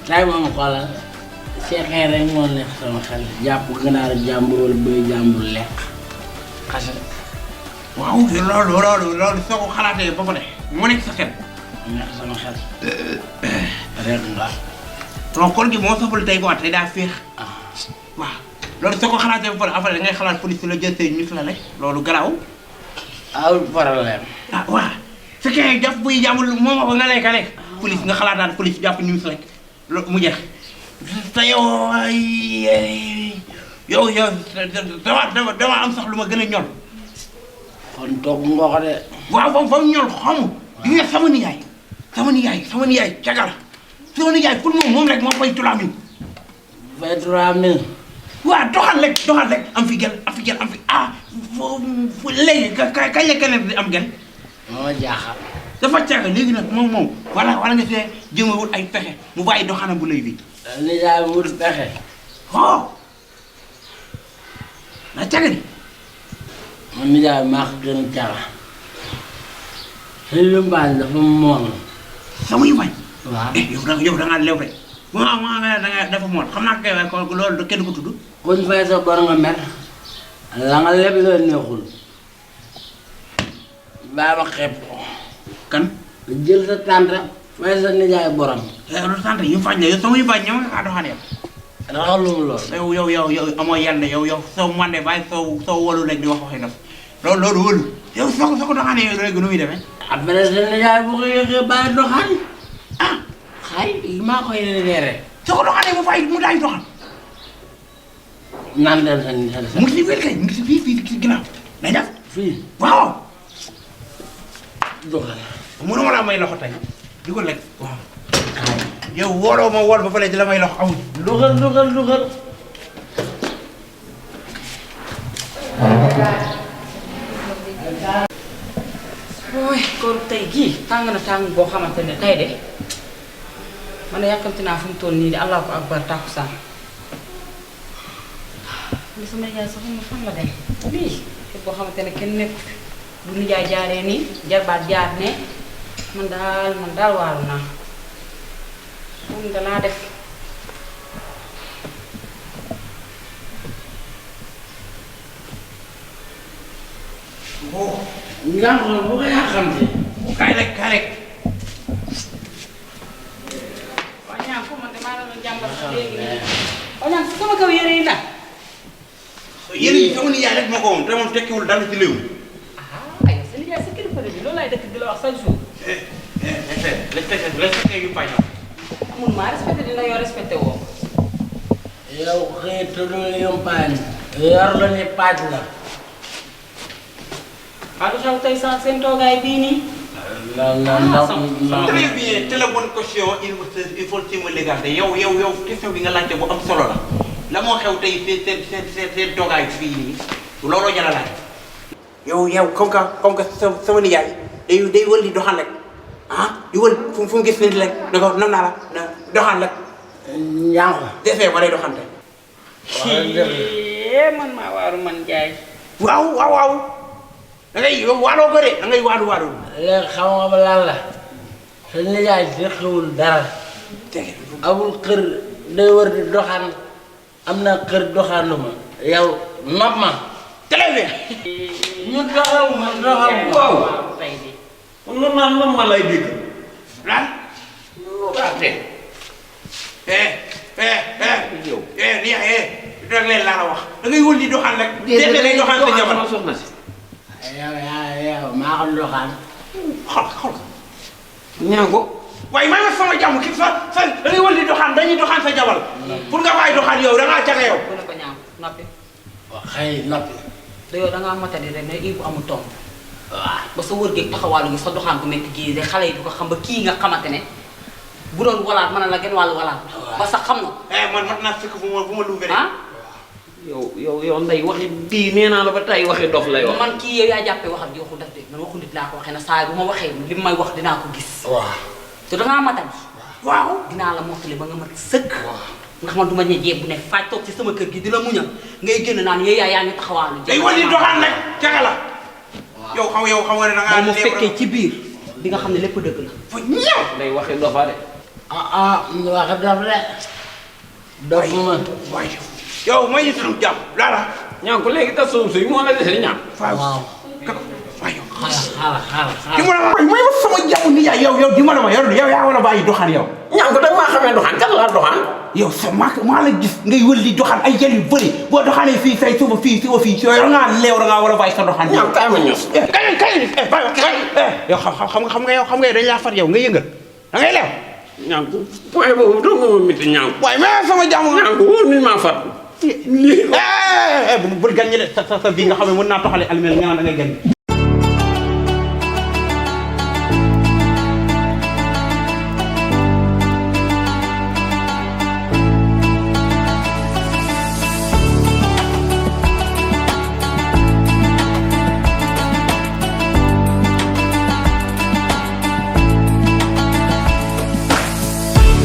tay moom xoolal seexee rek moo neex sama xel jàpp ganaar jàmbur wala bëy jàmbur lekk xase. waaw loolu soo ko xalaatee ba pare moo nekk sa xel. neex sama xel. rek nga. non kon gi moo saful tey quoi tey daa féex. waaw loolu soo ko xalaatee ba pare après da ngay xalaat police la jël tey ñu la rek loolu garaaw. awul problème. ah waaw fekkee jàpp buy jàmbul moom ko nga lekk rek. police nga xalaat daal police jàpp ñu rek loolu mu jeex. te yow dama am sax lu ma gën a ñor. kon toog nga ko de. waaw fa mu ñor xamu. di nga sama nijaay cagal sama nijaay pour moom rek moo fay 3000. fay 3000. waaw doxal rek am fi gel ah fu léegi kañ la keneen di am gel. moo jaaxal. dafa cagal léegi nag moom wala nga see jëm a wut ay pexe mu bàyyi doxanam bu lay bi. nijaay wut pexe. oh na caga ni. man nijaay maa ko gën a caga. suñu mbaañ dafa moom. sama yu bañ. waaw yow da ngaa lew rek. waaw dafa moom xam naa kay ko loolu kenn ko tudd. kuñ fay sa bor nga mer. la nga leb la neexul. baa ma xeeb ko. kan. jël sa tànta fay sa nijaay borom. loolu sant yu fañ la yow sama yu bañ ñëw nga kaa doxaan yow. raxalum loolu. yow amoo yàlla yow soo mande bàyyi soo wolu rek di wax waxi def loolu wóolu yow soo ko doxaanee yow rek nu muy demee. après sa nijaay bu ko yëgee bàyyi doxaan. ah xay maa koy reere. soo ko doxaanee mu daay doxaan. naan leen sa mu ngi si biir kay mu ngi si fii si ginnaaw day def. fii waaw. doxal. mënuma laa may loxo tey di ko lekk waaw. yow wooloo ma wool ba pare di la may loxo amul. dugal. ooy koor tey gii tàng na tàng boo xamante ne tey de man de yàkkamti naa fu mu toll nii de allahu akbar tàkkusaan li sama nijaay sax ma fan la dem bii te boo xamante ne kenn nekk bu nijaay jaaree nii jarbaat jaar ne man daal waaru naa moom danaa def nga xam bu ko yàqamte. kaay rek. waa ñaam ko man de maa doon jàmbat si léegi nii waa ñaam si sama kaw yére yi nag yéen yi sama nijaay rek moo ko woon te moom tekkiwul dara ci léew. ah ay sa nijaay sa kilifa bi loolu laay dëkk di la wax chaque jour respecté yu fay mun maa respecté dina yoo respecté woo yow xëy tuddul yumpaañ. yor la ni paaj la. ah du xew tey sax seen toogaay bii nii. non. très bien te la bonne question il faut que légalité yow question bi nga laajte bu am solo la moo xew tey seen toogaay fii nii looloo jar a laaj. yow comme que sama nijaay day wël di doxal rek ah di wël fu mu gis nit rek da ko nam naa la doxal rek. ñànku. defee ba lay doxante. man maa waaru man jaay. waaw. da ngay waaloo ko de da ngay waadu. léegi xam nga ba lan la. sa nijaay seqewul dara. amul kër day wër di doxaan am na kër doxaanuma. yow nopp ma. très bien. ñu doxal ma. waaw tey de. kon loolu naan moom ma lay dégg. lan. yow. rek leen laa la wax. da ngay wël di doxaan rek. déedéet lay doxaan sa jabar soxna si. yow maa ko doxaan. xool. ñaa ko. waaye maa ngi sama jàmm kii sa da ngay wël di doxaan dañuy doxaan sa jabar. pour nga bàyyi doxaan yow da ngaa caga yow. bu ne ko ñaaw noppi. waaw xëy noppi. te yow da ngaa matadi rek ne bu amul tomb. waaw. ba sa wër geeg taxawaalu gi sa doxaan ko métti gii de xale yi du ko xam ba kii nga xamante ne bu doon walaat mën na la gën wàllu walaat. ba sax xam na. man mat naa fekk bu ma luubee ah. yow ndey waxi bii nee naa la ba tey waxi dof lay wax. man kii yow yaa jàppee waxam ji waxu def de man waxu nit laa ko waxee na saa bu ma waxee li may wax dinaa ko gis. waaw. te dangaa matadi. waaw. dinaa la mottali ba nga mat sëkk. ndax man du ma ñe jeeb bu ne faaj toog ci sama kër gi di la muñal ngay génn naan yow yaa ñu taxawaalu. day wël di doxaan rek caga la. yow xam nga ne da ngaa. mu fekkee ci biir di nga xam ne lépp dëgg la. fa ñëw. ndey waxi dofa de. wax dof de. dof ma. waaye yow may ñu suñu jàmm lala. ñaan ko léegi tas suuf si moo la dese ñaan. waaw. waaye xaaral. di ma la may ma sama jàmm ni yaay yow di ma la ma yow yaa war a bàyyi doxaan yow. ñaan ko da nga maa xamee doxaan kan laa doxaan. yow sa maa la gis ngay wël di doxaan ay jël yu bëri boo doxaanee fii say suba fii yow ngaa leew da ngaa war a bàyyi sa doxaan. ñaan kaay ma ños. yow xam nga dañ laa far yow nga yëngal da ngay leew. ñaan ko point boobu doo nga ma miti ñaan ko. waaye mais sama jàmm nga. ñaan ko wóor nañ maa fat. lii bul gàññi de sa bii nga xam ne mën naa toxale almel nga naan da ngay gàññi.